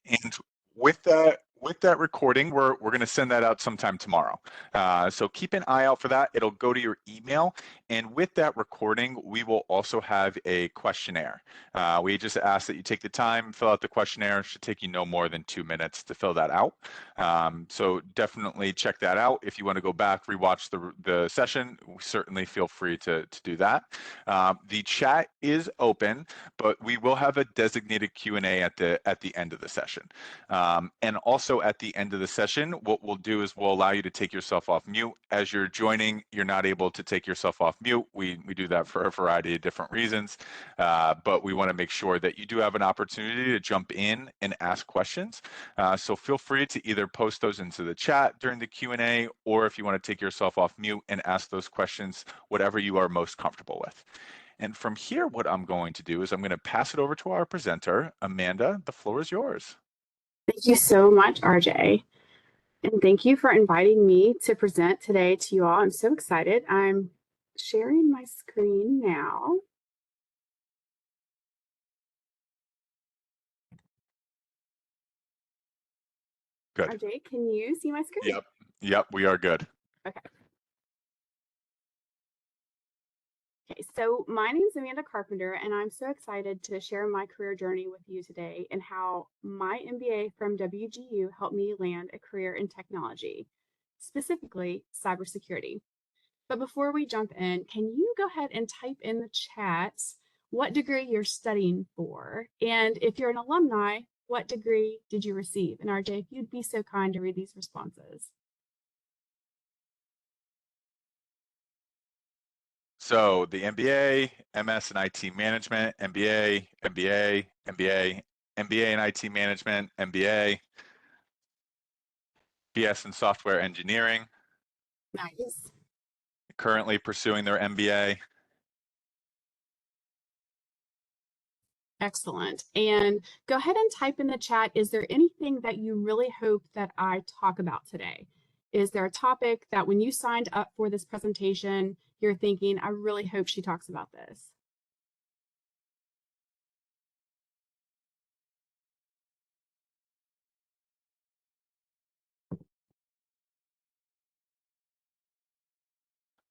And with that recording, we're going to send that out sometime tomorrow. So keep an eye out for that. It'll go to your email. And with that recording, we will also have a questionnaire. We just ask that you take the time, fill out the questionnaire. It should take you no more than 2 minutes to fill that out. So definitely check that out. If you want to go back, rewatch the session, certainly feel free to do that. The chat is open, but we will have a designated Q&A at the end of the session. And also at the end of the session, what we'll do is we'll allow you to take yourself off mute. As you're joining, you're not able to take yourself off mute. We do that for a variety of different reasons, but we want to make sure that you do have an opportunity to jump in and ask questions. So feel free to either post those into the chat during the Q&A, or if you want to take yourself off mute and ask those questions, whatever you are most comfortable with. And from here, what I'm going to do is I'm going to pass it over to our presenter. Amanda, the floor is yours. Thank you so much, RJ. And thank you for inviting me to present today to you all. I'm so excited. I'm sharing my screen now. Good. RJ, can you see my screen? Yep, we are good. Okay. Okay, so my name is Amanda Carpenter, and I'm so excited to share my career journey with you today and how my MBA from WGU helped me land a career in technology, specifically cybersecurity. But before we jump in, can you go ahead and type in the chat what degree you're studying for? And if you're an alumni, what degree did you receive? And RJ, if you'd be so kind to read these responses. So the MBA, MS in IT management, MBA, MBA, MBA, MBA in IT management, MBA, BS in software engineering. Nice. Currently pursuing their MBA. Excellent. And go ahead and type in the chat, is there anything that you really hope that I talk about today? Is there a topic that when you signed up for this presentation, you're thinking, I really hope she talks about this?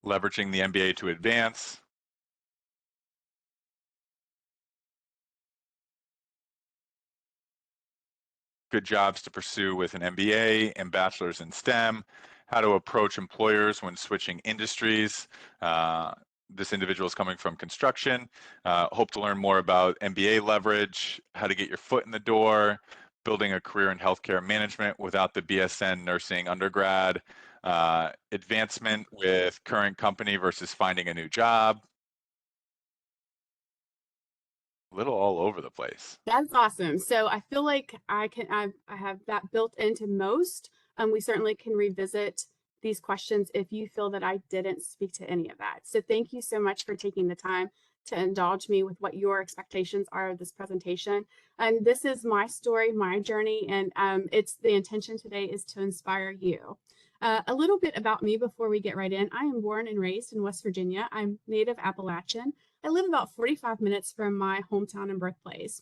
Leveraging the MBA to advance. Good jobs to pursue with an MBA and bachelor's in STEM, how to approach employers when switching industries. This individual is coming from construction. Hope to learn more about MBA leverage, how to get your foot in the door, building a career in healthcare management without the BSN nursing undergrad, advancement with current company versus finding a new job. A little all over the place. That's awesome. So I feel like I have that built into most. We certainly can revisit these questions if you feel that I didn't speak to any of that. So thank you so much for taking the time to indulge me with what your expectations are of this presentation. And this is my story, my journey, and it's the intention today is to inspire you. A little bit about me before we get right in. I am born and raised in West Virginia. I'm native Appalachian. I live about 45 minutes from my hometown and birthplace.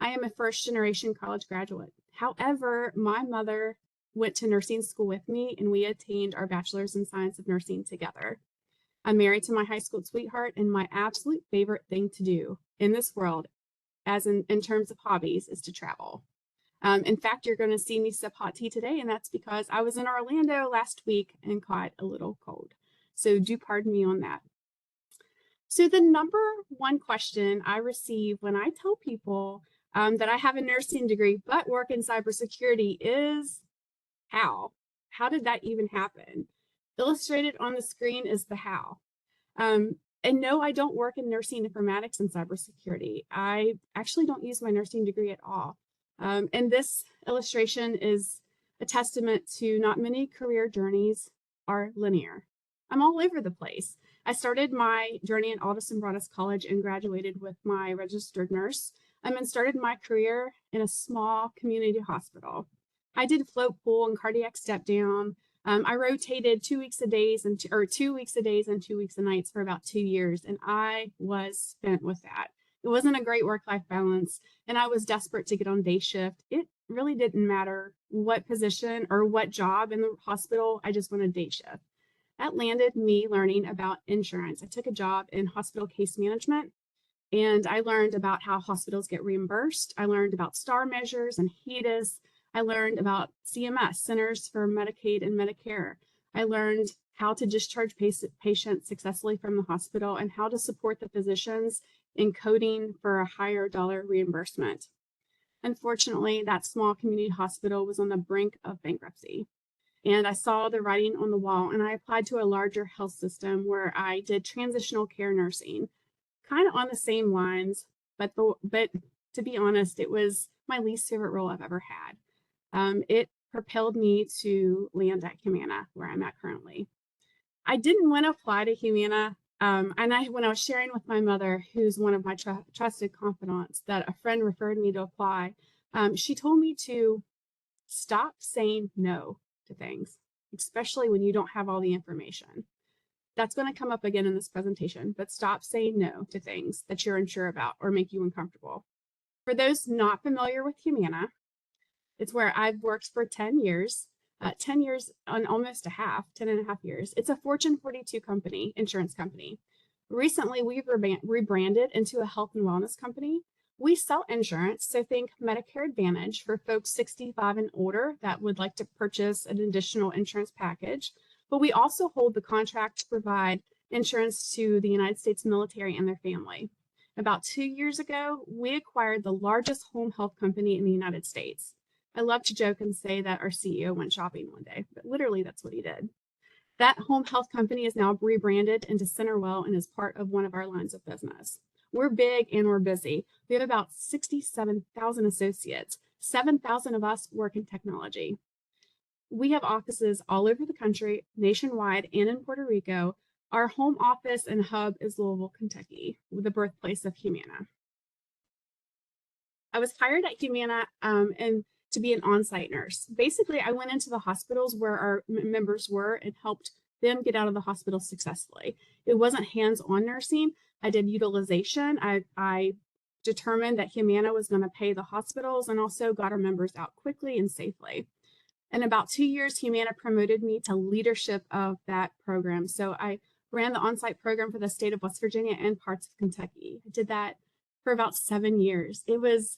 I am a first-generation college graduate. However, my mother went to nursing school with me, and we attained our bachelor's in science of nursing together. I'm married to my high school sweetheart, and my absolute favorite thing to do in this world, as in terms of hobbies, is to travel. In fact, you're going to see me sip hot tea today, and that's because I was in Orlando last week and caught a little cold. So do pardon me on that. So the number one question I receive when I tell people that I have a nursing degree but work in cybersecurity is how? How did that even happen? Illustrated on the screen is the how. And no, I don't work in nursing informatics and cybersecurity. I actually don't use my nursing degree at all. And this illustration is a testament to not many career journeys are linear. I'm all over the place. I started my journey at Aldous and Broaddus College and graduated with my registered nurse. And started my career in a small community hospital. I did float pool and cardiac step down. I rotated 2 weeks a days and 2 weeks a days and 2 weeks a nights for about 2 years, and I was spent with that. It wasn't a great work-life balance, and I was desperate to get on day shift. It really didn't matter what position or what job in the hospital. I just wanted day shift. That landed me learning about insurance. I took a job in hospital case management, and I learned about how hospitals get reimbursed. I learned about STAR measures and HEDIS. I learned about CMS, Centers for Medicaid and Medicare. I learned how to discharge patients successfully from the hospital and how to support the physicians in coding for a higher dollar reimbursement. Unfortunately, that small community hospital was on the brink of bankruptcy. And I saw the writing on the wall, and I applied to a larger health system where I did transitional care nursing, kind of on the same lines, but to be honest, it was my least favorite role I've ever had. It propelled me to land at Humana, where I'm at currently. I didn't want to apply to Humana. When I was sharing with my mother, who's one of my trusted confidants, that a friend referred me to apply, she told me to stop saying no to things, especially when you don't have all the information. That's going to come up again in this presentation, but stop saying no to things that you're unsure about or make you uncomfortable. For those not familiar with Humana, it's where I've worked for 10 years, 10 years on almost a half, 10 and a half years. It's a Fortune 42 company, insurance company. Recently, we've rebranded into a health and wellness company. We sell insurance, so think Medicare Advantage for folks 65 and older that would like to purchase an additional insurance package. But we also hold the contract to provide insurance to the United States military and their family. About 2 years ago, we acquired the largest home health company in the United States. I love to joke and say that our CEO went shopping one day, but literally that's what he did. That home health company is now rebranded into Centerwell and is part of one of our lines of business. We're big and we're busy. We have about 67,000 associates. 7,000 of us work in technology. We have offices all over the country, nationwide, and in Puerto Rico. Our home office and hub is Louisville, Kentucky, the birthplace of Humana. I was hired at Humana and to be an on-site nurse. Basically, I went into the hospitals where our members were and helped them get out of the hospital successfully. It wasn't hands-on nursing. I did utilization. I determined that Humana was going to pay the hospitals and also got our members out quickly and safely. In about 2 years, Humana promoted me to leadership of that program. So I ran the on-site program for the state of West Virginia and parts of Kentucky. I did that for about 7 years. It was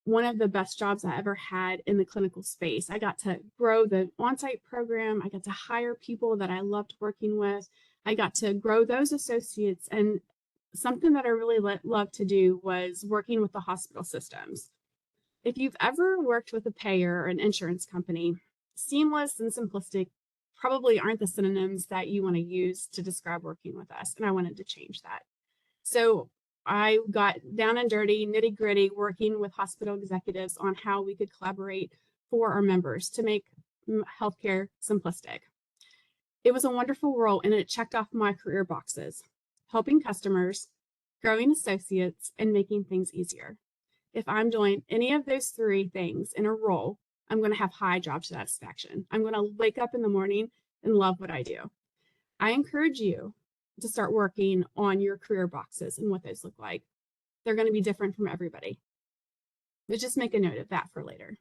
one of the best jobs I ever had in the clinical space. I got to grow the on-site program. I got to hire people that I loved working with. I got to grow those associates. And something that I really loved to do was working with the hospital systems. If you've ever worked with a payer or an insurance company, seamless and simplistic probably aren't the synonyms that you want to use to describe working with us. And I wanted to change that. So I got down and dirty, nitty gritty, working with hospital executives on how we could collaborate for our members to make healthcare simplistic. It was a wonderful role and it checked off my career boxes: helping customers, growing associates, and making things easier. If I'm doing any of those three things in a role, I'm going to have high job satisfaction. I'm going to wake up in the morning and love what I do. I encourage you to start working on your career boxes and what those look like. They're going to be different from everybody. But just make a note of that for later.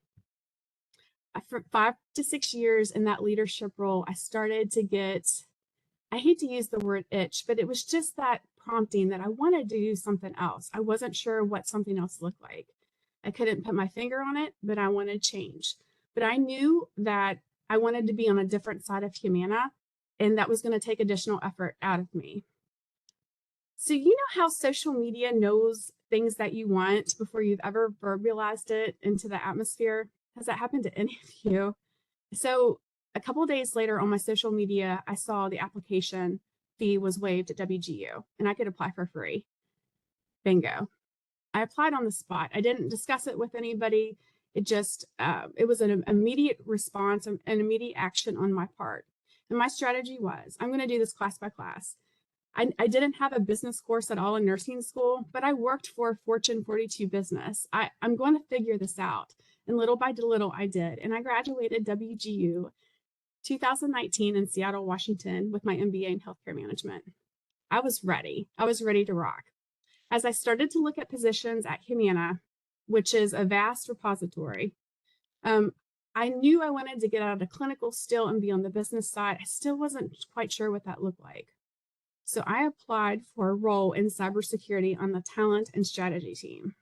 For 5 to 6 years in that leadership role, I started to get, I hate to use the word itch, but it was just that prompting that I wanted to do something else. I wasn't sure what something else looked like. I couldn't put my finger on it, but I wanted change. But I knew that I wanted to be on a different side of Humana, and that was going to take additional effort out of me. So you know how social media knows things that you want before you've ever verbalized it into the atmosphere? Has that happened to any of you? So a couple of days later on my social media, I saw the application fee was waived at WGU and I could apply for free. Bingo. I applied on the spot. I didn't discuss it with anybody. It just, it was an immediate response, an immediate action on my part. And my strategy was, I'm going to do this class by class. I didn't have a business course at all in nursing school, but I worked for a Fortune 42 business. I'm going to figure this out. And little by little, I did. And I graduated WGU 2019 in Seattle, Washington with my MBA in healthcare management. I was ready. I was ready to rock. As I started to look at positions at Humana, which is a vast repository, I knew I wanted to get out of clinical still and be on the business side. I still wasn't quite sure what that looked like. So I applied for a role in cybersecurity on the talent and strategy team.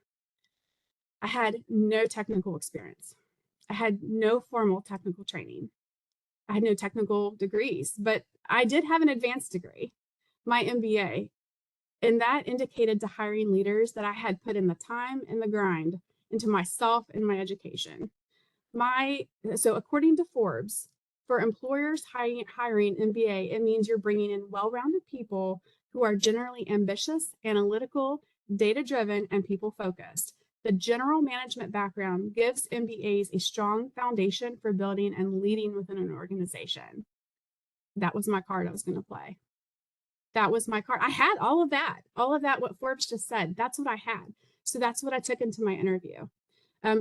I had no technical experience. I had no formal technical training. I had no technical degrees, but I did have an advanced degree, my MBA. And that indicated to hiring leaders that I had put in the time and the grind into myself and my education. So according to Forbes, for employers hiring MBA, it means you're bringing in well-rounded people who are generally ambitious, analytical, data-driven, and people-focused. The general management background gives MBAs a strong foundation for building and leading within an organization. That was my card I was going to play. That was my card. I had all of that, what Forbes just said. That's what I had. So that's what I took into my interview.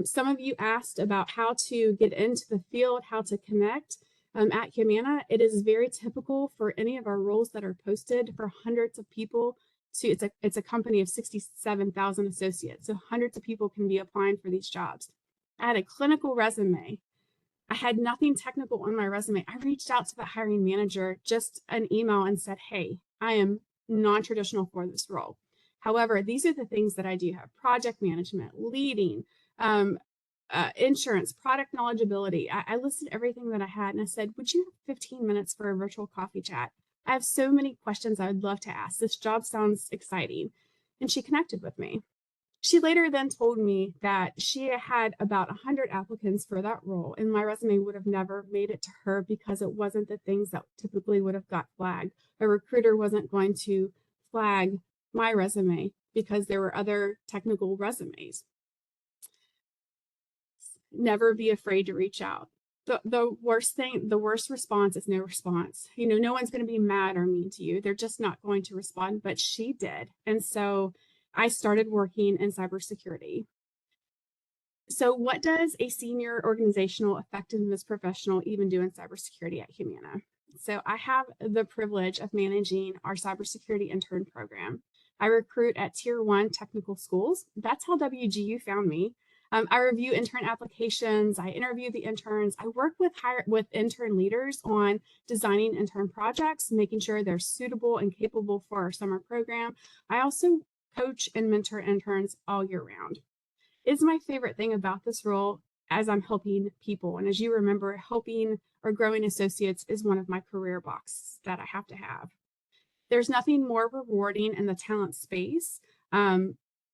Some of you asked about how to get into the field, how to connect. At Humana, it is very typical for any of our roles that are posted for hundreds of people to, it's a company of 67,000 associates. So hundreds of people can be applying for these jobs. I had a clinical resume. I had nothing technical on my resume. I reached out to the hiring manager, just an email, and said, hey, I am non-traditional for this role. However, these are the things that I do have: project management, leading, insurance, product knowledgeability. I listed everything that I had, and I said, would you have 15 minutes for a virtual coffee chat? I have so many questions I would love to ask. This job sounds exciting. And she connected with me. She later then told me that she had about 100 applicants for that role, and my resume would have never made it to her because it wasn't the things that typically would have got flagged. A recruiter wasn't going to flag my resume because there were other technical resumes. Never be afraid to reach out. The worst response is no response. You know, no one's going to be mad or mean to you. They're just not going to respond, but she did. And so I started working in cybersecurity. So what does a senior organizational effectiveness professional even do in cybersecurity at Humana? So I have the privilege of managing our cybersecurity intern program. I recruit at Tier 1 technical schools. That's how WGU found me. I review intern applications. I interview the interns. I work with intern leaders on designing intern projects, making sure they're suitable and capable for our summer program. I also coach and mentor interns all year round. It's my favorite thing about this role as I'm helping people. And as you remember, helping or growing associates is one of my career boxes that I have to have. There's nothing more rewarding in the talent space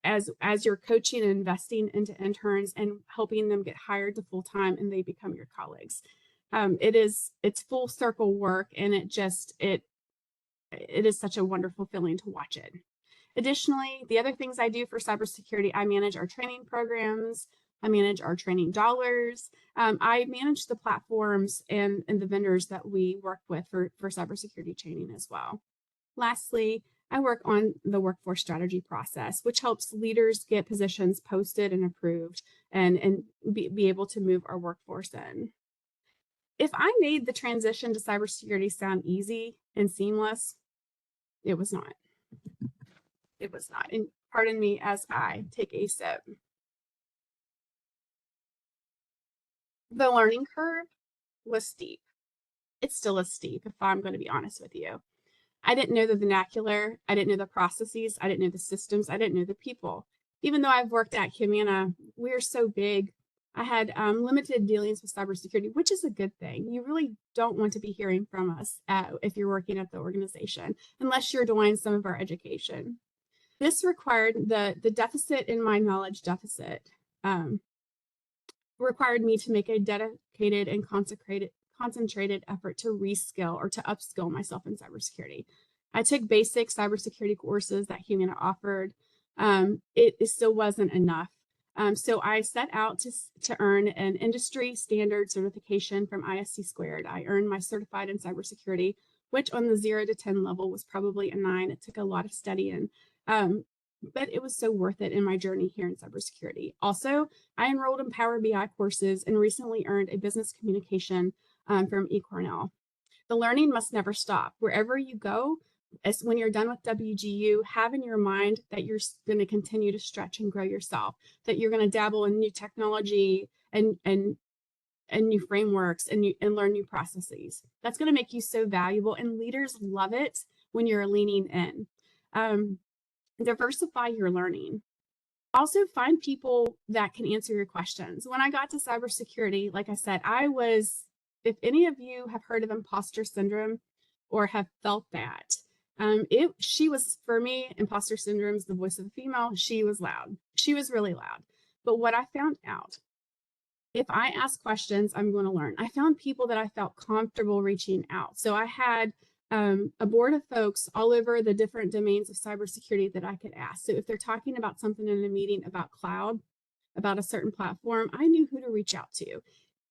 as you're coaching and investing into interns and helping them get hired to full-time and they become your colleagues. It's full circle work, and it is such a wonderful feeling to watch it. Additionally, the other things I do for cybersecurity, I manage our training programs, I manage our training dollars, I manage the platforms and the vendors that we work with for cybersecurity training as well. Lastly, I work on the workforce strategy process, which helps leaders get positions posted and approved and be able to move our workforce in. If I made the transition to cybersecurity sound easy and seamless, it was not. It was not. And pardon me as I take a sip. The learning curve was steep. It still is steep, if I'm going to be honest with you. I didn't know the vernacular. I didn't know the processes. I didn't know the systems. I didn't know the people. Even though I've worked at Humana, we're so big. I had limited dealings with cybersecurity, which is a good thing. You really don't want to be hearing from us if you're working at the organization, unless you're doing some of our education. This required the deficit in my knowledge deficit required me to make a dedicated and concentrated effort to reskill or to upskill myself in cybersecurity. I took basic cybersecurity courses that Humana offered. It still wasn't enough. So I set out to earn an industry standard certification from ISC Squared. I earned my certified in cybersecurity, which on the 0 to 10 level was probably a 9. It took a lot of studying. But it was so worth it in my journey here in cybersecurity. Also, I enrolled in Power BI courses and recently earned a business communication from eCornell. The learning must never stop. Wherever you go, as when you're done with WGU, have in your mind that you're going to continue to stretch and grow yourself, that you're going to dabble in new technology and and new frameworks and learn new processes. That's going to make you so valuable, and leaders love it when you're leaning in. Diversify your learning. Also find people that can answer your questions. When I got to cybersecurity, like I said, if any of you have heard of imposter syndrome or have felt that, she was, for me, imposter syndrome is the voice of a female. She was loud. She was really loud. But what I found out, if I ask questions, I'm going to learn. I found people that I felt comfortable reaching out. So I had a board of folks all over the different domains of cybersecurity that I could ask. So if they're talking about something in a meeting about cloud, about a certain platform, I knew who to reach out to.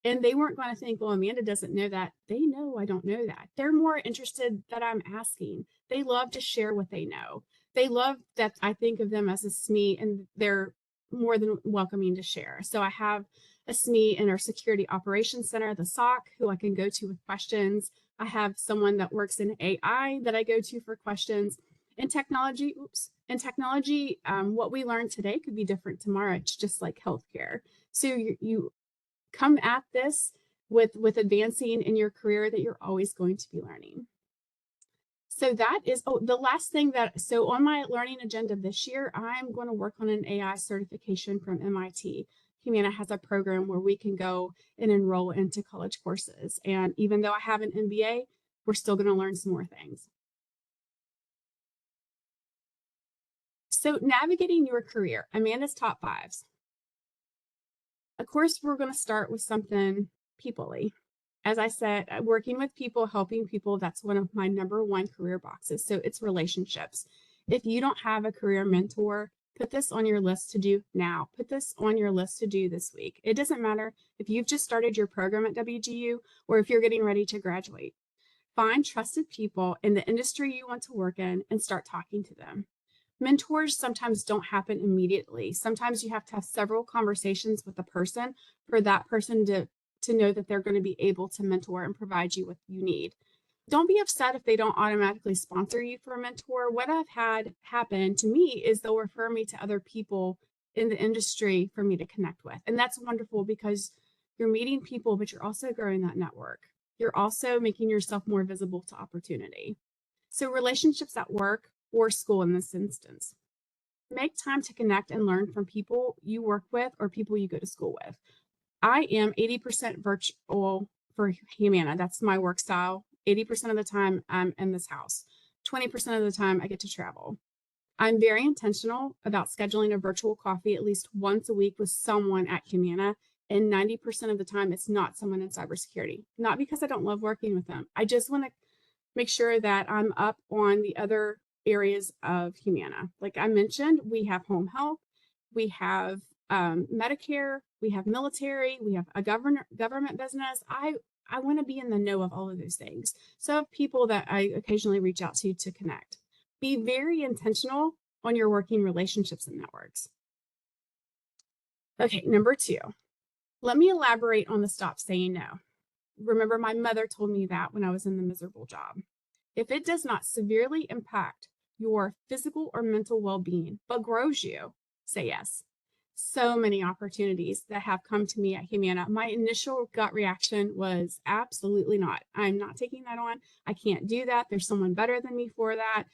And they weren't going to think, well, Amanda doesn't know that. They know I don't know that. They're more interested that I'm asking. They love to share what they know. They love that I think of them as a SME, and they're more than welcoming to share. So I have a SME in our Security Operations Center, the SOC, who I can go to with questions. I have someone that works in AI that I go to for questions. In technology, what we learn today could be different tomorrow. It's just like healthcare. So you come at this with advancing in your career, that you're always going to be learning. So that is, the last thing so on my learning agenda this year, I'm going to work on an AI certification from MIT. Humana has a program where we can go and enroll into college courses. And even though I have an MBA, we're still going to learn some more things. So navigating your career, Amanda's top fives. Of course, we're going to start with something people-y. As I said, working with people, helping people, that's one of my number one career boxes. So it's relationships. If you don't have a career mentor, put this on your list to do now. Put this on your list to do this week. It doesn't matter if you've just started your program at WGU or if you're getting ready to graduate. Find trusted people in the industry you want to work in and start talking to them. Mentors sometimes don't happen immediately. Sometimes you have to have several conversations with the person for that person to know that they're going to be able to mentor and provide you what you need. Don't be upset if they don't automatically sponsor you for a mentor. What I've had happen to me is they'll refer me to other people in the industry for me to connect with. And that's wonderful because you're meeting people, but you're also growing that network. You're also making yourself more visible to opportunity. So relationships at work or school in this instance. Make time to connect and learn from people you work with or people you go to school with. I am 80% virtual for Humana. That's my work style. 80% of the time I'm in this house. 20% of the time I get to travel. I'm very intentional about scheduling a virtual coffee at least once a week with someone at Humana. And 90% of the time it's not someone in cybersecurity. Not because I don't love working with them. I just want to make sure that I'm up on the other areas of Humana. Like I mentioned, we have home health, we have Medicare, we have military, we have a government business. I want to be in the know of all of those things. So I have people that I occasionally reach out to connect. Be very intentional on your working relationships and networks. Okay, number 2, let me elaborate on the stop saying no. Remember, my mother told me that when I was in the miserable job. If it does not severely impact your physical or mental well-being, but grows you, say yes. So many opportunities that have come to me at Humana. My initial gut reaction was absolutely not. I'm not taking that on. I can't do that. There's someone better than me for that.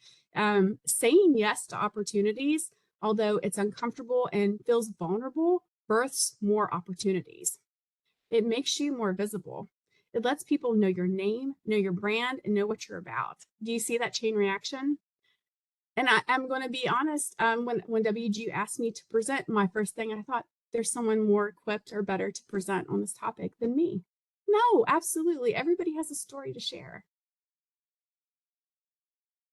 Saying yes to opportunities, although it's uncomfortable and feels vulnerable, births more opportunities. It makes you more visible. It lets people know your name, know your brand, and know what you're about. Do you see that chain reaction? And I'm going to be honest, when WGU asked me to present, my first thing I thought, there's someone more equipped or better to present on this topic than me. No, absolutely. Everybody has a story to share.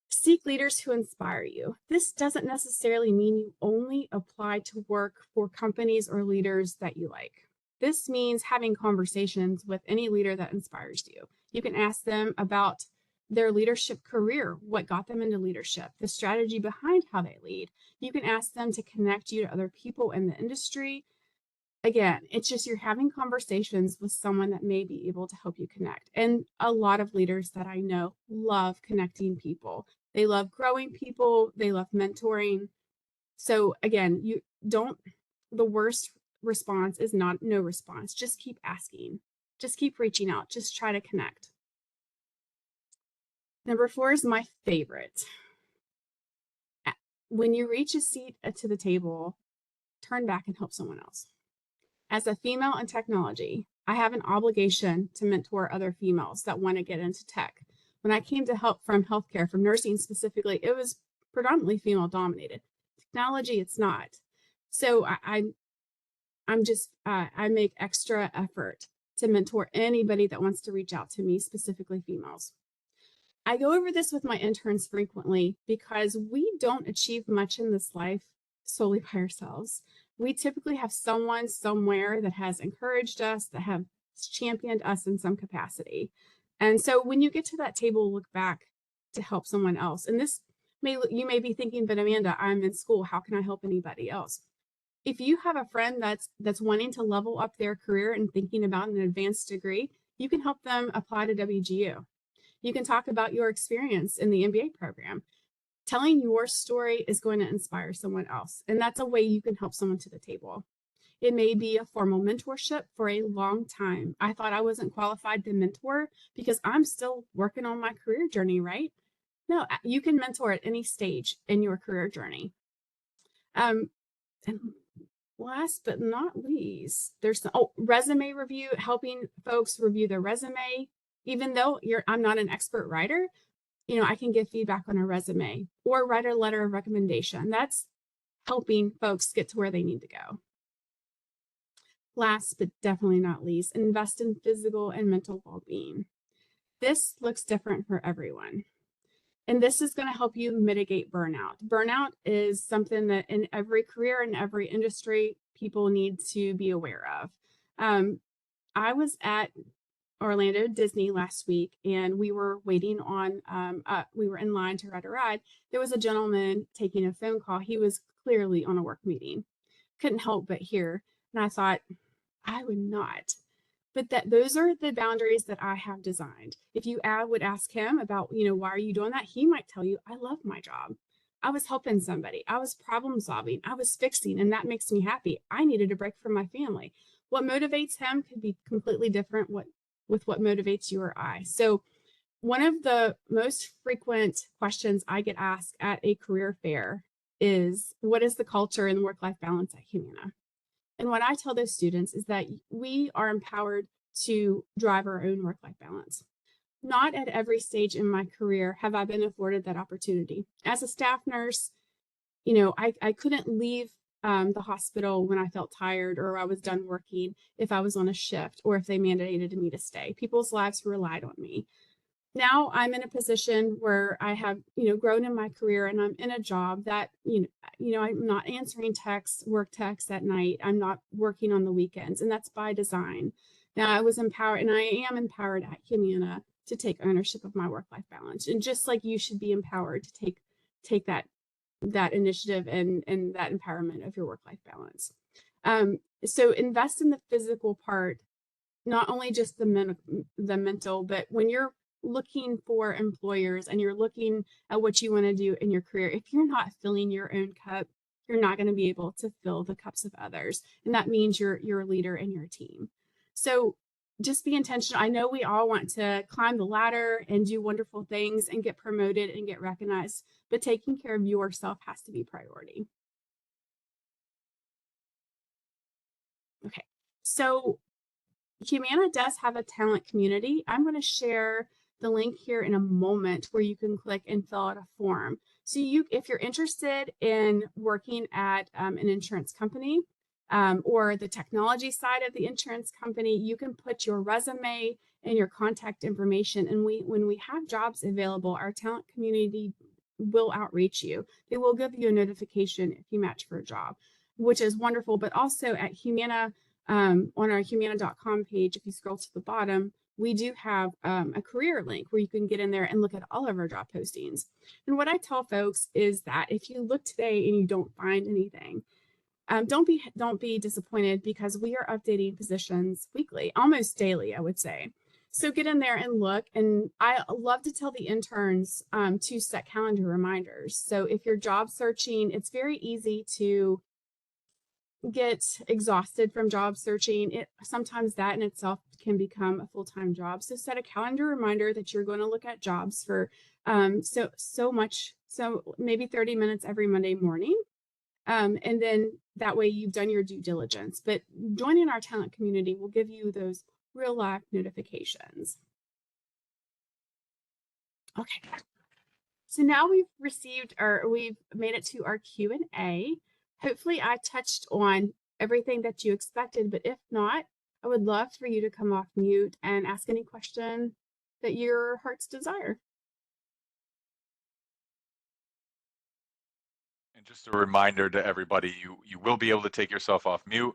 Seek leaders who inspire you. This doesn't necessarily mean you only apply to work for companies or leaders that you like. This means having conversations with any leader that inspires you. You can ask them about their leadership career, what got them into leadership, the strategy behind how they lead. You can ask them to connect you to other people in the industry. Again, it's just you're having conversations with someone that may be able to help you connect. And a lot of leaders that I know love connecting people. They love growing people. They love mentoring. So again, the worst response is not no response. Just keep asking. Just keep reaching out. Just try to connect. Number 4 is my favorite. When you reach a seat to the table, turn back and help someone else. As a female in technology, I have an obligation to mentor other females that want to get into tech. When I came to help from healthcare, from nursing specifically, it was predominantly female dominated. Technology, it's not. So I make extra effort to mentor anybody that wants to reach out to me, specifically females. I go over this with my interns frequently because we don't achieve much in this life solely by ourselves. We typically have someone somewhere that has encouraged us, that have championed us in some capacity. And so when you get to that table, look back to help someone else. And you may be thinking, but Amanda, I'm in school. How can I help anybody else? If you have a friend that's wanting to level up their career and thinking about an advanced degree, you can help them apply to WGU. You can talk about your experience in the MBA program. Telling your story is going to inspire someone else, and that's a way you can help someone to the table. It may be a formal mentorship. For a long time, I thought I wasn't qualified to mentor because I'm still working on my career journey, right? No, you can mentor at any stage in your career journey. And last but not least, there's resume review, helping folks review their resume. Even though I'm not an expert writer, I can give feedback on a resume or write a letter of recommendation. That's helping folks get to where they need to go. Last but definitely not least, invest in physical and mental well-being. This looks different for everyone. And this is going to help you mitigate burnout. Burnout is something that in every career, in every industry, people need to be aware of. I was at Orlando Disney last week, and we were waiting on, we were in line to ride a ride. There was a gentleman taking a phone call. He was clearly on a work meeting. Couldn't help but hear. And I thought, I would not. But those are the boundaries that I have designed. If you would ask him about, why are you doing that? He might tell you, I love my job. I was helping somebody. I was problem solving. I was fixing, and that makes me happy. I needed a break from my family. What motivates him could be completely different with what motivates you or I. So one of the most frequent questions I get asked at a career fair is, what is the culture and work-life balance at Humana? And what I tell those students is that we are empowered to drive our own work-life balance. Not at every stage in my career have I been afforded that opportunity. As a staff nurse, I couldn't leave the hospital when I felt tired or I was done working if I was on a shift or if they mandated me to stay. People's lives relied on me. Now I'm in a position where I have, grown in my career, and I'm in a job that, I'm not answering work texts at night. I'm not working on the weekends, and that's by design. Now I was empowered, and I am empowered at Humana to take ownership of my work-life balance. And just like you should be empowered to take that initiative and that empowerment of your work-life balance. So invest in the physical part, not only just the mental, but when you're looking for employers and you're looking at what you want to do in your career, if you're not filling your own cup, you're not going to be able to fill the cups of others. And that means you're a leader in your team. So just be intentional. I know we all want to climb the ladder and do wonderful things and get promoted and get recognized, but taking care of yourself has to be priority. Okay, so Humana does have a talent community. I'm going to share the link here in a moment where you can click and fill out a form. So if you're interested in working at an insurance company or the technology side of the insurance company, you can put your resume and your contact information. And when we have jobs available, our talent community will outreach you. They will give you a notification if you match for a job, which is wonderful. But also at Humana, on our humana.com page, if you scroll to the bottom, we do have a career link where you can get in there and look at all of our job postings. And what I tell folks is that if you look today and you don't find anything, don't be disappointed, because we are updating positions weekly, almost daily, I would say. So get in there and look. And I love to tell the interns to set calendar reminders. So if you're job searching, it's very easy to get exhausted from job searching, sometimes that in itself can become a full-time job. So set a calendar reminder that you're going to look at jobs for so maybe 30 minutes every Monday morning. And then that way you've done your due diligence. But joining our talent community will give you those real life notifications. Okay. So now we've made it to our Q&A. Hopefully I touched on everything that you expected, but if not, I would love for you to come off mute and ask any question that your heart's desire. And just a reminder to everybody, you will be able to take yourself off mute,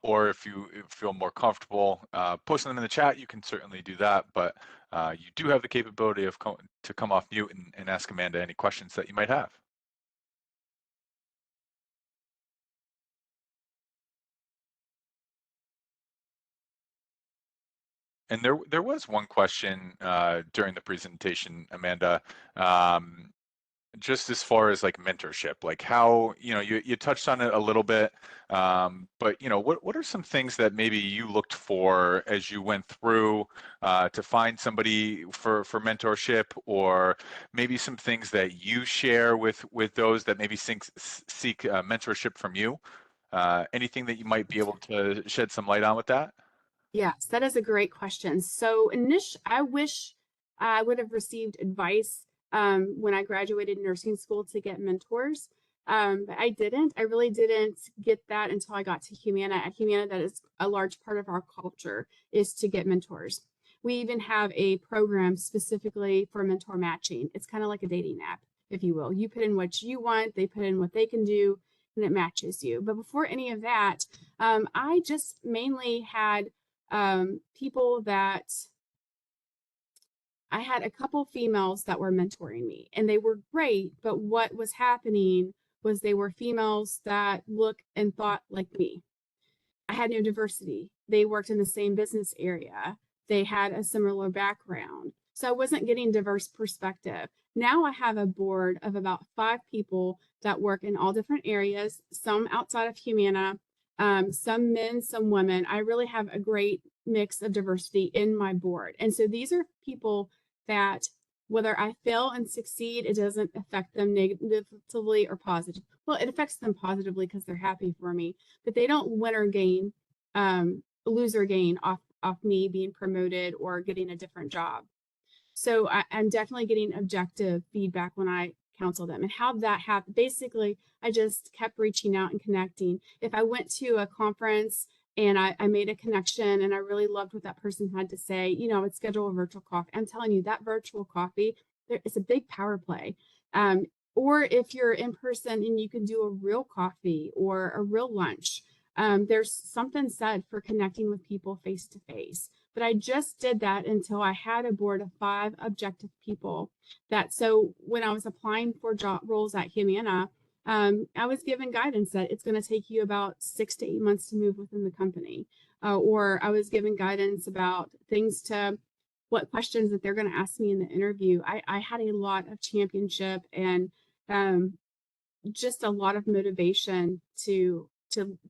or if you feel more comfortable posting them in the chat, you can certainly do that. But you do have the capability of to come off mute and ask Amanda any questions that you might have. And there was one question during the presentation, Amanda. Just as far as like mentorship, like how, you touched on it a little bit, but what are some things that maybe you looked for as you went through to find somebody for mentorship, or maybe some things that you share with those that maybe seek mentorship from you? Anything that you might be able to shed some light on with that? Yes, that is a great question. So I wish I would have received advice when I graduated nursing school to get mentors. But I didn't. I really didn't get that until I got to Humana. At Humana, that is a large part of our culture, is to get mentors. We even have a program specifically for mentor matching. It's kind of like a dating app, if you will. You put in what you want, they put in what they can do, and it matches you. But before any of that, I just mainly had people that I had a couple females that were mentoring me, and they were great. But what was happening was they were females that look and thought like me. I had no diversity. They worked in the same business area. They had a similar background. So I wasn't getting diverse perspective. Now I have a board of about 5 people that work in all different areas, some outside of Humana, some men, some women. I really have a great mix of diversity in my board. And so these are people that whether I fail and succeed, it doesn't affect them negatively or positive. Well, it affects them positively because they're happy for me, but they don't win or gain, lose or gain off me being promoted or getting a different job. So I'm definitely getting objective feedback when I counsel them. And how that happened, basically, I just kept reaching out and connecting. If I went to a conference and I made a connection and I really loved what that person had to say, I would schedule a virtual coffee. I'm telling you, that virtual coffee, it's a big power play. Or if you're in person and you can do a real coffee or a real lunch, there's something said for connecting with people face to face. But I just did that until I had a board of 5 objective people. So when I was applying for job roles at Humana, I was given guidance that it's going to take you about 6 to 8 months to move within the company. Or I was given guidance about what questions that they're going to ask me in the interview. I had a lot of championship and just a lot of motivation to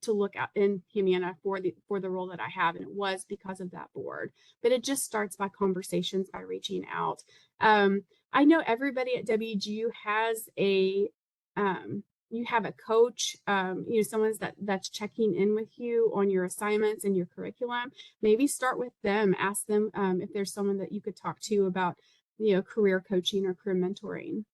look out in Humana for the role that I have, and it was because of that board. But it just starts by conversations, by reaching out. I know everybody at WGU has you have a coach, someone that's checking in with you on your assignments and your curriculum. Maybe start with them. Ask them if there's someone that you could talk to about, career coaching or career mentoring.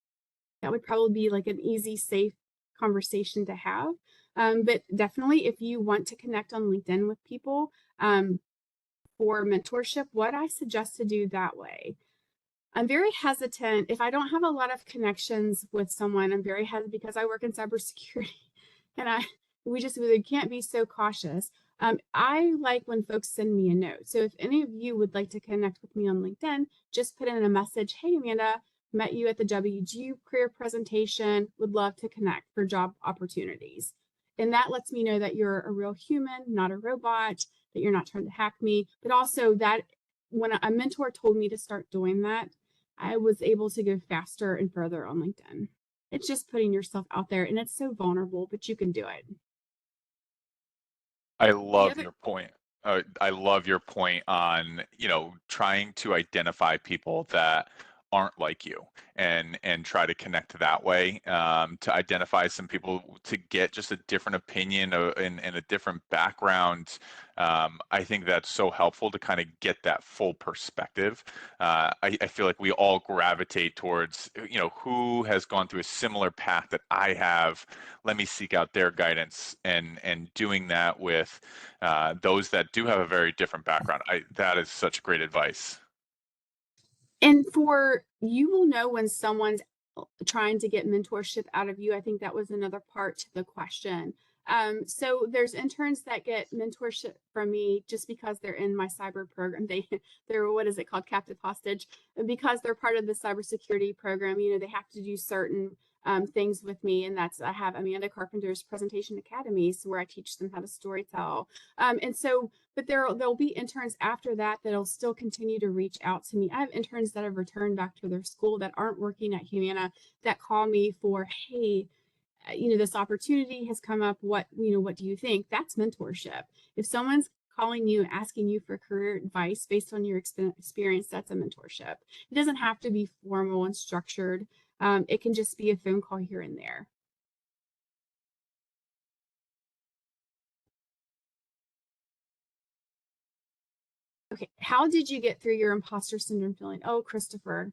That would probably be like an easy, safe conversation to have. But definitely, if you want to connect on LinkedIn with people for mentorship, what I suggest to do that way. I'm very hesitant if I don't have a lot of connections with someone. I'm very hesitant because I work in cybersecurity, and we can't be so cautious. I like when folks send me a note. So if any of you would like to connect with me on LinkedIn, just put in a message. Hey, Amanda, met you at the WGU career presentation. Would love to connect for job opportunities. And that lets me know that you're a real human, not a robot, that you're not trying to hack me, but also that when a mentor told me to start doing that, I was able to go faster and further on LinkedIn. It's just putting yourself out there, and it's so vulnerable, but you can do it. I The love other your point. I love your point on, trying to identify people that aren't like you and try to connect that way, to identify some people to get just a different opinion and a different background. I think that's so helpful to kind of get that full perspective. I feel like we all gravitate towards, who has gone through a similar path that I have. Let me seek out their guidance, and doing that with those that do have a very different background. That is such great advice. And for you will know when someone's trying to get mentorship out of you. I think that was another part to the question. So there's interns that get mentorship from me just because they're in my cyber program. They're what is it called, captive hostage, because they're part of the cybersecurity program. They have to do certain things with me, and that's I have Amanda Carpenter's Presentation Academies where I teach them how to storytell. And so but there'll be interns after that that'll still continue to reach out to me. I have interns that have returned back to their school that aren't working at Humana that call me for, hey, this opportunity has come up. What do you think? That's mentorship. If someone's calling you, asking you for career advice based on your experience, that's a mentorship. It doesn't have to be formal and structured. It can just be a phone call here and there. Okay, how did you get through your imposter syndrome feeling? Oh, Christopher.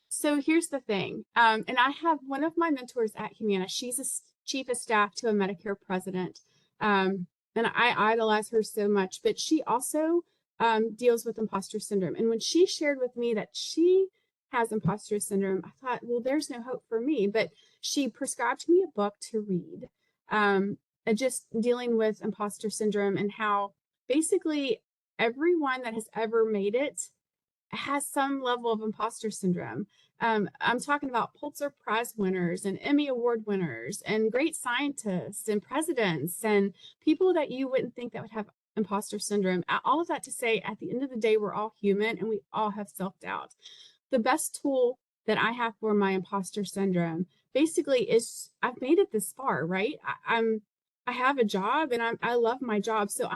So here's the thing. And I have one of my mentors at Humana. She's a chief of staff to a Medicare president. And I idolize her so much, but she also deals with imposter syndrome. And when she shared with me that she has imposter syndrome, I thought, well, there's no hope for me. But she prescribed me a book to read, just dealing with imposter syndrome and how basically everyone that has ever made it has some level of imposter syndrome. I'm talking about Pulitzer Prize winners and Emmy Award winners and great scientists and presidents and people that you wouldn't think that would have imposter syndrome. All of that to say, at the end of the day, we're all human and we all have self-doubt. The best tool that I have for my imposter syndrome basically is I've made it this far, right? I have a job and I love my job. So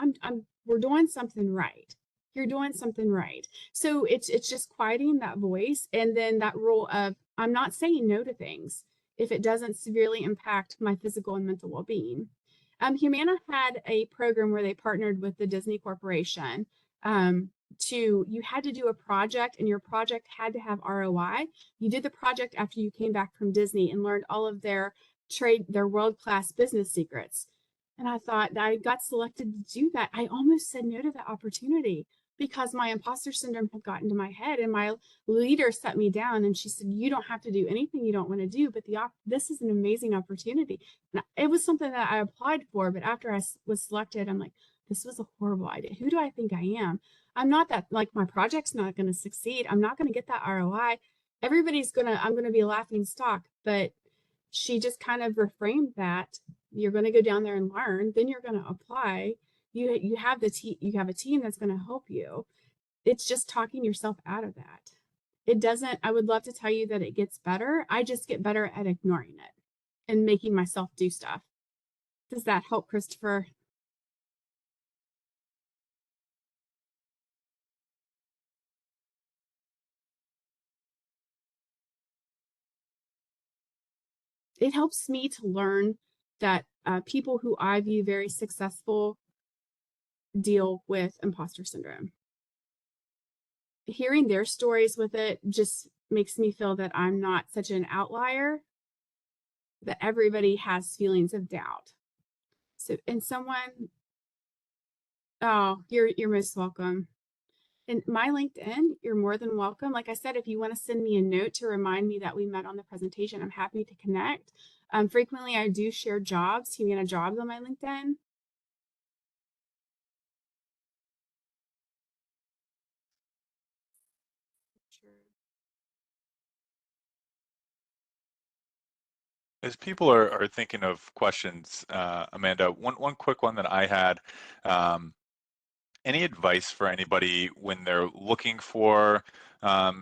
we're doing something right. You're doing something right. So it's just quieting that voice and then that rule of I'm not saying no to things if it doesn't severely impact my physical and mental well-being. Humana had a program where they partnered with the Disney Corporation you had to do a project and your project had to have ROI. You did the project after you came back from Disney and learned all of their world-class business secrets. And I thought that I got selected to do that. I almost said no to that opportunity because my imposter syndrome had gotten to my head and my leader set me down and she said, you don't have to do anything you don't want to do, but this is an amazing opportunity. And it was something that I applied for, but after I was selected, I'm like, this was a horrible idea. Who do I think I am? I'm not that, like, my project's not going to succeed. I'm not going to get that ROI. I'm going to be a laughing stock. But she just kind of reframed that. You're going to go down there and learn, then you're going to apply. You have you have a team that's going to help you. It's just talking yourself out of that. It doesn't, I would love to tell you that it gets better. I just get better at ignoring it and making myself do stuff. Does that help, Christopher? It helps me to learn that people who I view very successful deal with imposter syndrome. Hearing their stories with it just makes me feel that I'm not such an outlier, that everybody has feelings of doubt. So, and someone, oh, you're most welcome. And my LinkedIn, you're more than welcome. Like I said, if you want to send me a note to remind me that we met on the presentation, I'm happy to connect. Frequently, I do share jobs, Humana jobs on my LinkedIn. Sure. As people are thinking of questions, Amanda, one quick one that I had. Um, any advice for anybody when they're looking for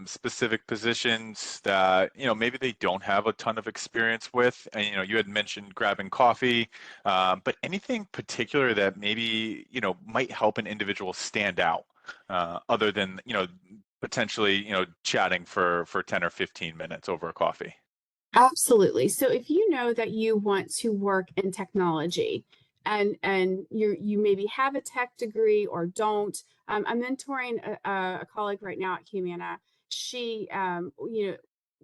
specific positions that maybe they don't have a ton of experience with? And you had mentioned grabbing coffee, but anything particular that maybe might help an individual stand out, other than potentially chatting for 10 or 15 minutes over a coffee? Absolutely. So if you know that you want to work in technology and you maybe have a tech degree or don't, I'm mentoring a colleague right now at Humana. She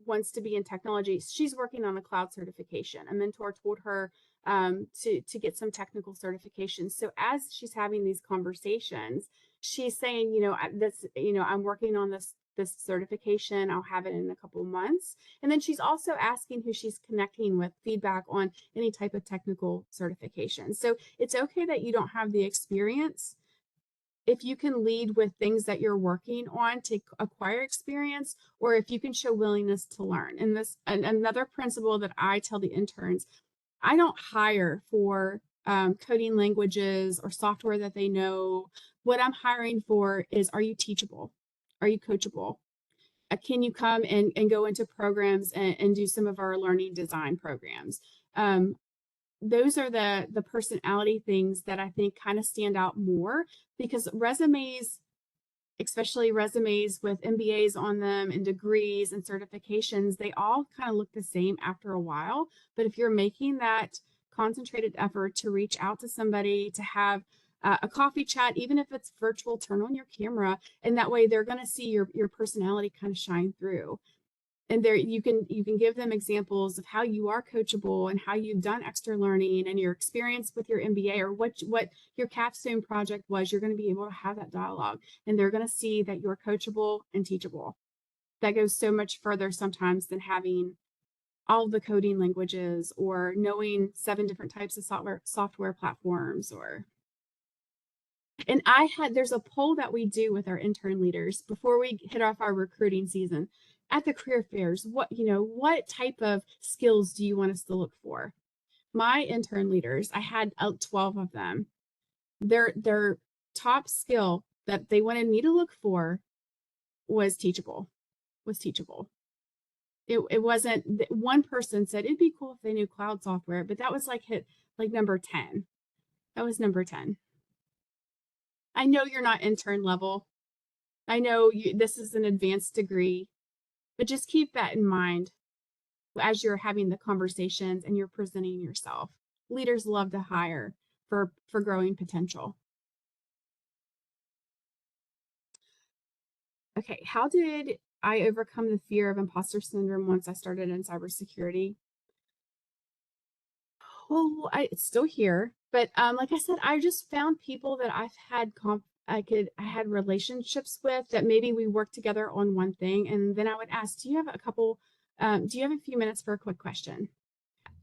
wants to be in technology. She's working on a cloud certification. A mentor told her to get some technical certifications. So as she's having these conversations, she's saying, I'm working on this certification. I'll have it in a couple of months. And then she's also asking who she's connecting with feedback on any type of technical certification. So it's okay that you don't have the experience. If you can lead with things that you're working on to acquire experience, or if you can show willingness to learn. And another principle that I tell the interns, I don't hire for coding languages or software that they know. What I'm hiring for is, are you teachable? Are you coachable? Can you come and go into programs and do some of our learning design programs? Those are the personality things that I think kind of stand out more, because resumes, especially resumes with MBAs on them and degrees and certifications, they all kind of look the same after a while. But if you're making that concentrated effort to reach out to somebody, to have a coffee chat, even if it's virtual, turn on your camera, and that way they're going to see your personality kind of shine through. And there you can give them examples of how you are coachable and how you've done extra learning and your experience with your MBA, or what your capstone project was. You're going to be able to have that dialogue, and they're going to see that you're coachable and teachable. That goes so much further sometimes than having all the coding languages or knowing 7 different types of software platforms. And there's a poll that we do with our intern leaders before we hit off our recruiting season at the career fairs. What type of skills do you want us to look for? My intern leaders, I had 12 of them. Their top skill that they wanted me to look for was teachable. It wasn't, one person said it'd be cool if they knew cloud software, but that was hit number 10. That was number 10. I know you're not intern level. I know this is an advanced degree, but just keep that in mind as you're having the conversations and you're presenting yourself. Leaders love to hire for growing potential. Okay, how did I overcome the fear of imposter syndrome once I started in cybersecurity? Well, it's still here, but like I said, I just found people that I've had I had relationships with, that maybe we worked together on one thing, and then I would ask, do you have a few minutes for a quick question?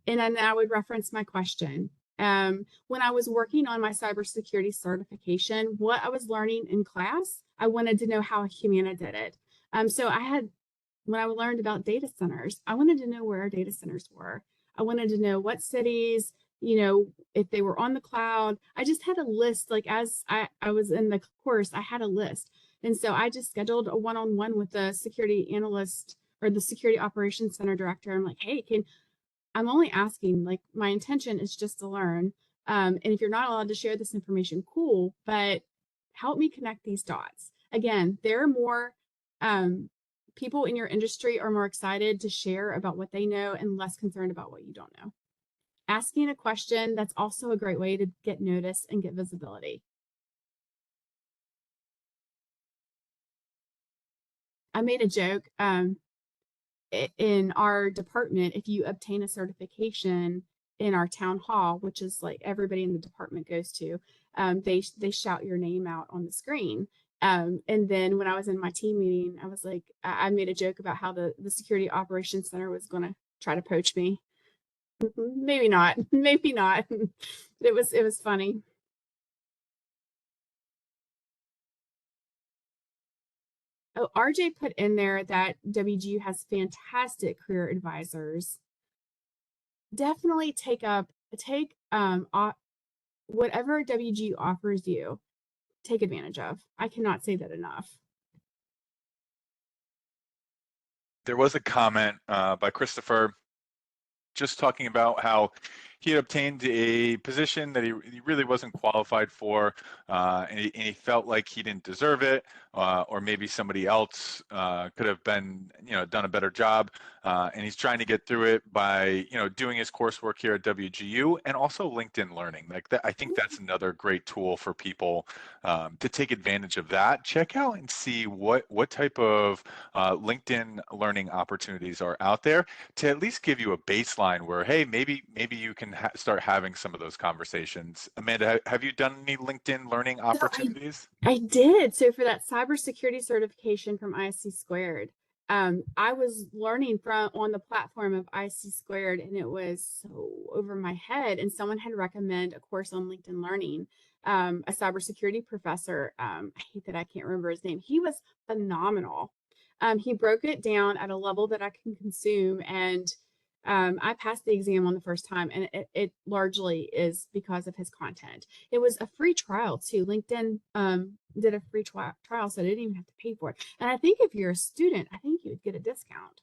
And then I would reference my question. When I was working on my cybersecurity certification, what I was learning in class, I wanted to know how Humana did it. When I learned about data centers, I wanted to know where our data centers were. I wanted to know what cities, if they were on the cloud. I just had a list, as I was in the course, I had a list. And so I just scheduled a one-on-one with the security analyst or the security operations center director. I'm like, hey, I'm only asking, my intention is just to learn. And if you're not allowed to share this information, cool, but help me connect these dots. Again, there are more people in your industry are more excited to share about what they know and less concerned about what you don't know. Asking a question, that's also a great way to get noticed and get visibility. I made a joke in our department. If you obtain a certification in our town hall, which is everybody in the department goes to, they shout your name out on the screen. And then when I was in my team meeting, I was I made a joke about how the security operations center was going to try to poach me. Maybe not, maybe not. It was funny. Oh, RJ put in there that WGU has fantastic career advisors. Definitely take whatever WGU offers you. take advantage of. I cannot say that enough. There was a comment by Christopher just talking about how he had obtained a position that he really wasn't qualified for, and he felt like he didn't deserve it, or maybe somebody else could have been, done a better job. And he's trying to get through it by, doing his coursework here at WGU and also LinkedIn Learning. Like that, I think that's another great tool for people to take advantage of that. Check out and see what type of LinkedIn Learning opportunities are out there to at least give you a baseline where, hey, maybe you can start having some of those conversations. Amanda, have you done any LinkedIn Learning So opportunities? I did. So for that cybersecurity certification from ISC Squared, I was learning from on the platform of ISC Squared, and it was so over my head. And someone had recommended a course on LinkedIn Learning. A cybersecurity professor, I hate that I can't remember his name. He was phenomenal. He broke it down at a level that I can consume, and I passed the exam on the first time, and it largely is because of his content. It was a free trial too. LinkedIn did a free trial, so I didn't even have to pay for it. And I think if you're a student, I think you would get a discount.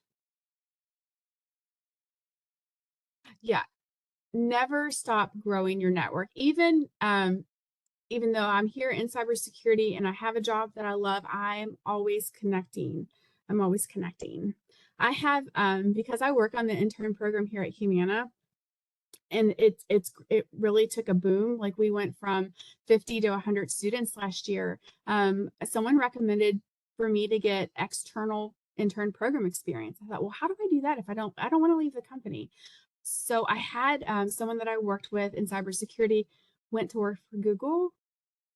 Yeah, never stop growing your network. Even though I'm here in cybersecurity and I have a job that I love, I'm always connecting. I'm always connecting. I have because I work on the intern program here at Humana, and it really took a boom. Like we went from 50 to 100 students last year. Someone recommended for me to get external intern program experience. I thought, well, how do I do that if I don't want to leave the company? So I had someone that I worked with in cybersecurity went to work for Google,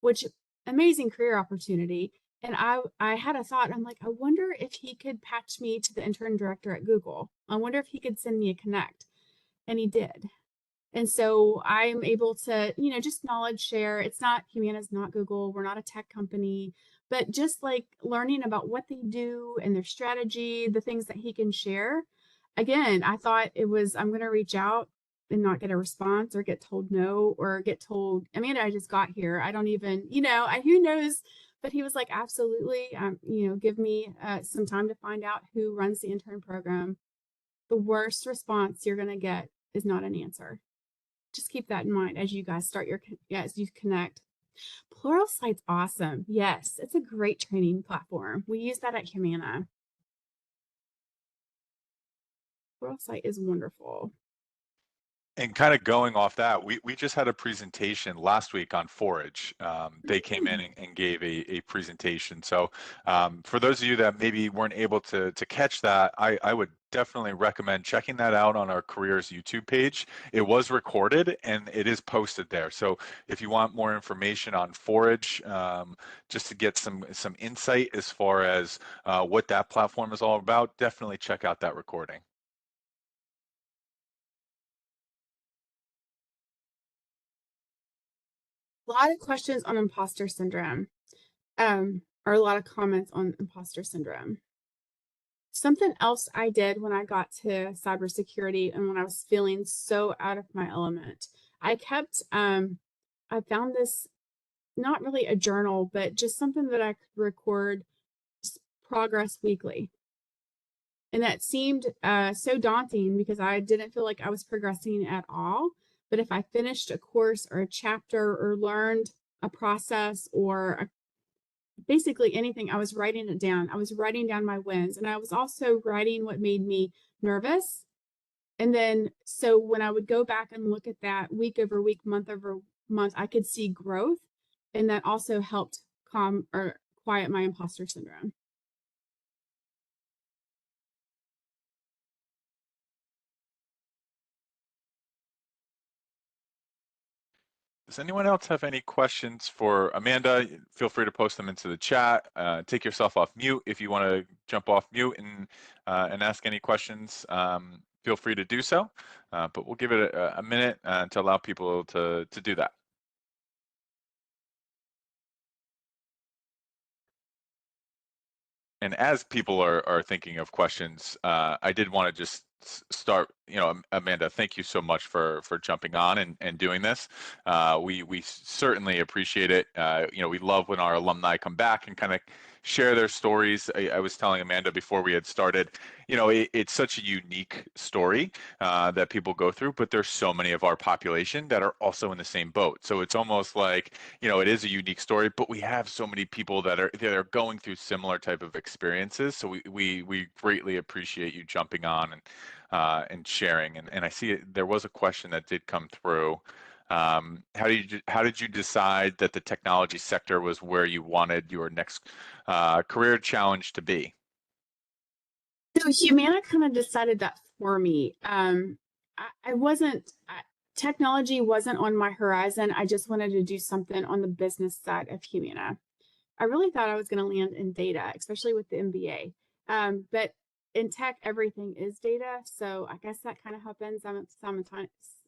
which amazing career opportunity. And I had a thought. I'm like, I wonder if he could patch me to the intern director at Google. I wonder if he could send me a connect. And he did. And so I'm able to, just knowledge share. It's not, Humana's not Google. We're not a tech company, but just like learning about what they do and their strategy, the things that he can share. Again, I thought it was, I'm going to reach out and not get a response or get told no or get told, Amanda, I just got here. I don't even, who knows? But he was like, absolutely, give me some time to find out who runs the intern program. The worst response you're going to get is not an answer. Just keep that in mind as you guys start as you connect. Pluralsight's awesome. Yes, it's a great training platform. We use that at Humana. Pluralsight is wonderful. And kind of going off that, we just had a presentation last week on Forage. They came in and gave a presentation. So for those of you that maybe weren't able to catch that, I would definitely recommend checking that out on our careers YouTube page. It was recorded and it is posted there. So if you want more information on Forage, just to get some insight as far as what that platform is all about, definitely check out that recording. A lot of questions on imposter syndrome, or a lot of comments on imposter syndrome. Something else I did when I got to cybersecurity and when I was feeling so out of my element, I kept, I found this not really a journal, but just something that I could record progress weekly. And that seemed so daunting because I didn't feel like I was progressing at all. But if I finished a course or a chapter or learned a process or basically anything, I was writing it down. I was writing down my wins, and I was also writing what made me nervous. And then, so when I would go back and look at that week over week, month over month, I could see growth. And that also helped calm or quiet my imposter syndrome. Does anyone else have any questions for Amanda? Feel free to post them into the chat. Take yourself off mute if you want to jump off mute and ask any questions. Feel free to do so, but we'll give it a minute to allow people to do that. And as people are thinking of questions, I did want to just start Amanda, thank you so much for jumping on and doing this. We certainly appreciate it. We love when our alumni come back and kind of share their stories. I was telling Amanda before we had started, it's such a unique story that people go through, but there's so many of our population that are also in the same boat. So it's almost like, it is a unique story, but we have so many people that are going through similar type of experiences. So we greatly appreciate you jumping on and sharing. And I see there was a question that did come through. How did you decide that the technology sector was where you wanted your next career challenge to be? So Humana kind of decided that for me. I wasn't, technology wasn't on my horizon. I just wanted to do something on the business side of Humana. I really thought I was going to land in data, especially with the MBA. But in tech, everything is data. So I guess that kind of happens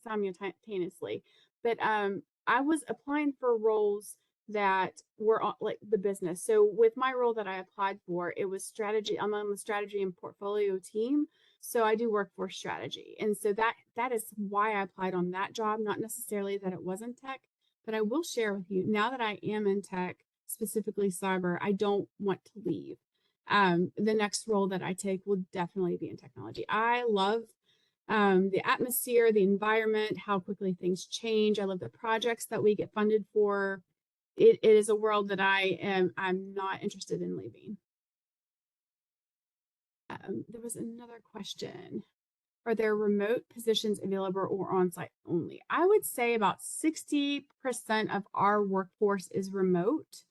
simultaneously. But I was applying for roles that were like the business. So with my role that I applied for, it was strategy. I'm on the strategy and portfolio team. So I do workforce strategy. And so that is why I applied on that job, not necessarily that it wasn't tech. But I will share with you now that I am in tech, specifically cyber, I don't want to leave. The next role that I take will definitely be in technology. I love the atmosphere, the environment, how quickly things change. I love the projects that we get funded for. It is a world that I'm not interested in leaving. There was another question. Are there remote positions available or on-site only? I would say about 60% of our workforce is remote.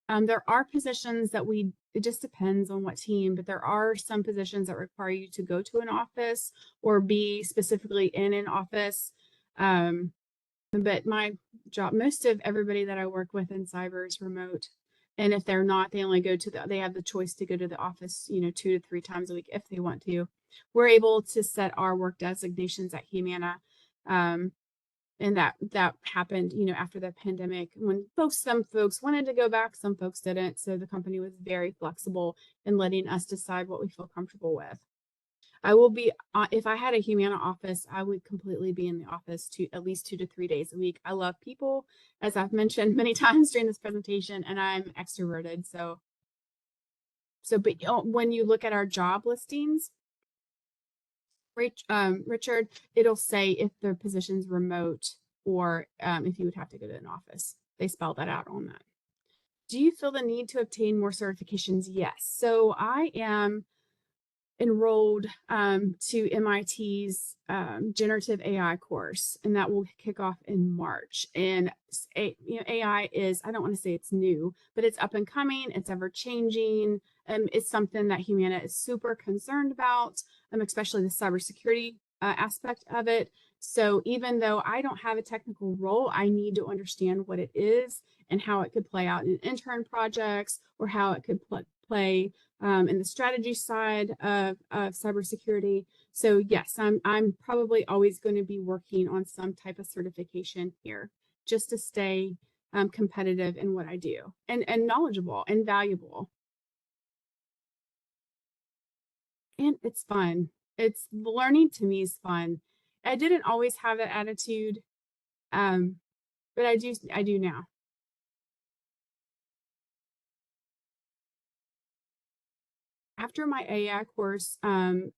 There are positions that it just depends on what team, but there are some positions that require you to go to an office or be specifically in an office. But my job, most of everybody that I work with in cyber is remote. And if they're not, they only they have the choice to go to the office, 2 to 3 times a week if they want to. We're able to set our work designations at Humana. And that happened, after the pandemic when some folks wanted to go back, some folks didn't. So the company was very flexible in letting us decide what we feel comfortable with. I will be, if I had a Humana office, I would completely be in the office at least 2 to 3 days a week. I love people, as I've mentioned many times during this presentation, and I'm extroverted. But when you look at our job listings, Richard, it'll say if the position's remote or if you would have to go to an office. They spell that out on that. Do you feel the need to obtain more certifications? Yes. So I am enrolled to MIT's generative AI course, and that will kick off in March. And AI is, I don't want to say it's new, but it's up and coming. It's ever changing. It's something that Humana is super concerned about, especially the cybersecurity aspect of it. So even though I don't have a technical role, I need to understand what it is and how it could play out in intern projects or how it could play in the strategy side of cybersecurity. So yes, I'm probably always going to be working on some type of certification here just to stay competitive in what I do and knowledgeable and valuable. And it's fun. It's learning to me is fun. I didn't always have that attitude, but I do now. After my AI course, the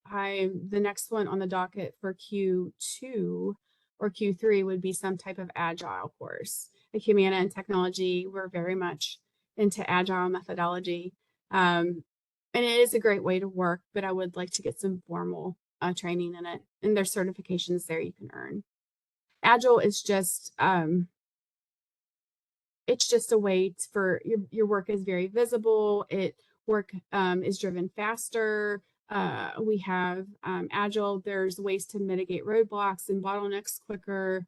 next one on the docket for Q2 or Q3 would be some type of agile course. At Humana and Technology, we're very much into agile methodology. And it is a great way to work, but I would like to get some formal training in it. And there's certifications there you can earn. Agile is just it's just a way for your work is very visible. Work is driven faster. We have agile. There's ways to mitigate roadblocks and bottlenecks quicker.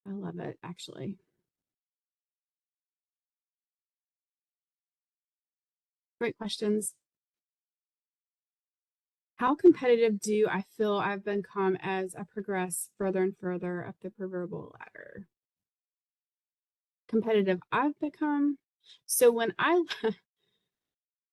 I love it, actually. Great questions. How competitive do I feel I've become as I progress further and further up the proverbial ladder? Competitive I've become. So when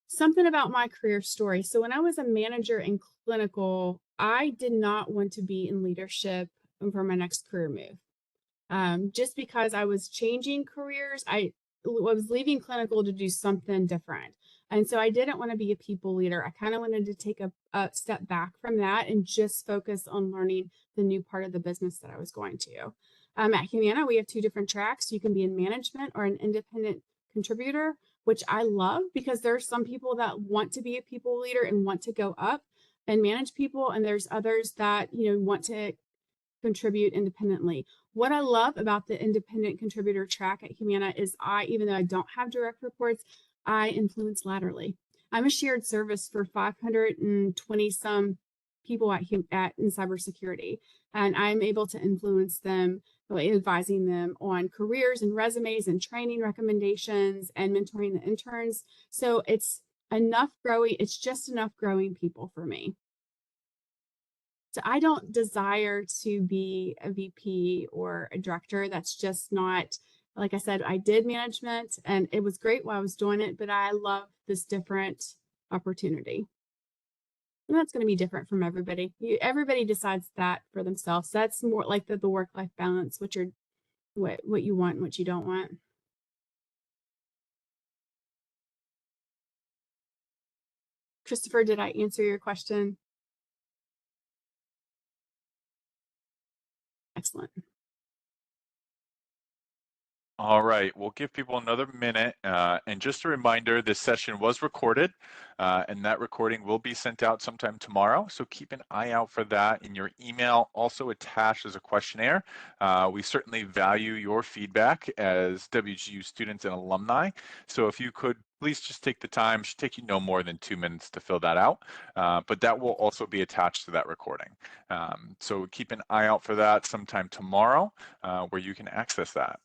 something about my career story. So when I was a manager in clinical, I did not want to be in leadership for my next career move. Just because I was changing careers, I was leaving clinical to do something different. And so I didn't want to be a people leader. I kind of wanted to take a step back from that and just focus on learning the new part of the business that I was going to. At Humana, we have two different tracks. You can be in management or an independent contributor, which I love because there are some people that want to be a people leader and want to go up and manage people. And there's others that, want to contribute independently. What I love about the independent contributor track at Humana is even though I don't have direct reports, I influence laterally. I'm a shared service for 520 some people in cybersecurity, and I'm able to influence them by advising them on careers and resumes and training recommendations and mentoring the interns. So it's just enough growing people for me. So I don't desire to be a VP or a director. That's just not, like I said, I did management and it was great while I was doing it, but I love this different opportunity. And that's going to be different from everybody. Everybody decides that for themselves. That's more like the work-life balance, what you want and what you don't want. Christopher, did I answer your question? Excellent. All right, we'll give people another minute. And just a reminder, this session was recorded and that recording will be sent out sometime tomorrow. So keep an eye out for that in your email. Also attached as a questionnaire. We certainly value your feedback as WGU students and alumni. So if you could please just take the time, it should take you no more than 2 minutes to fill that out, but that will also be attached to that recording. So keep an eye out for that sometime tomorrow where you can access that.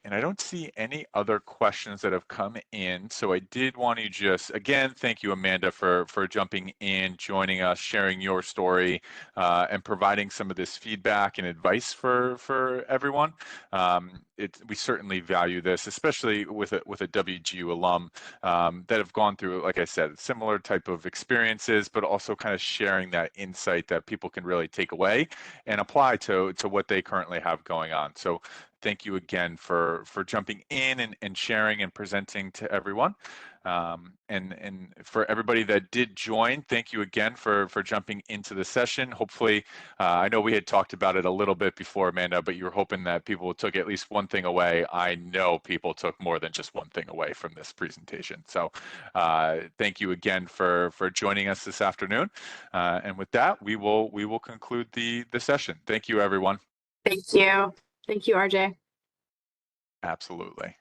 And I don't see any other questions that have come in. So I did want to just, again, thank you, Amanda, for jumping in, joining us, sharing your story, and providing some of this feedback and advice for everyone. We certainly value this, especially with a WGU alum that have gone through, like I said, similar type of experiences, but also kind of sharing that insight that people can really take away and apply to what they currently have going on. So thank you again for jumping in and sharing and presenting to everyone. And for everybody that did join, thank you again for jumping into the session. Hopefully, I know we had talked about it a little bit before, Amanda, but you were hoping that people took at least one thing away. I know people took more than just one thing away from this presentation. So thank you again for joining us this afternoon. And with that, we will conclude the session. Thank you, everyone. Thank you. Thank you, RJ. Absolutely.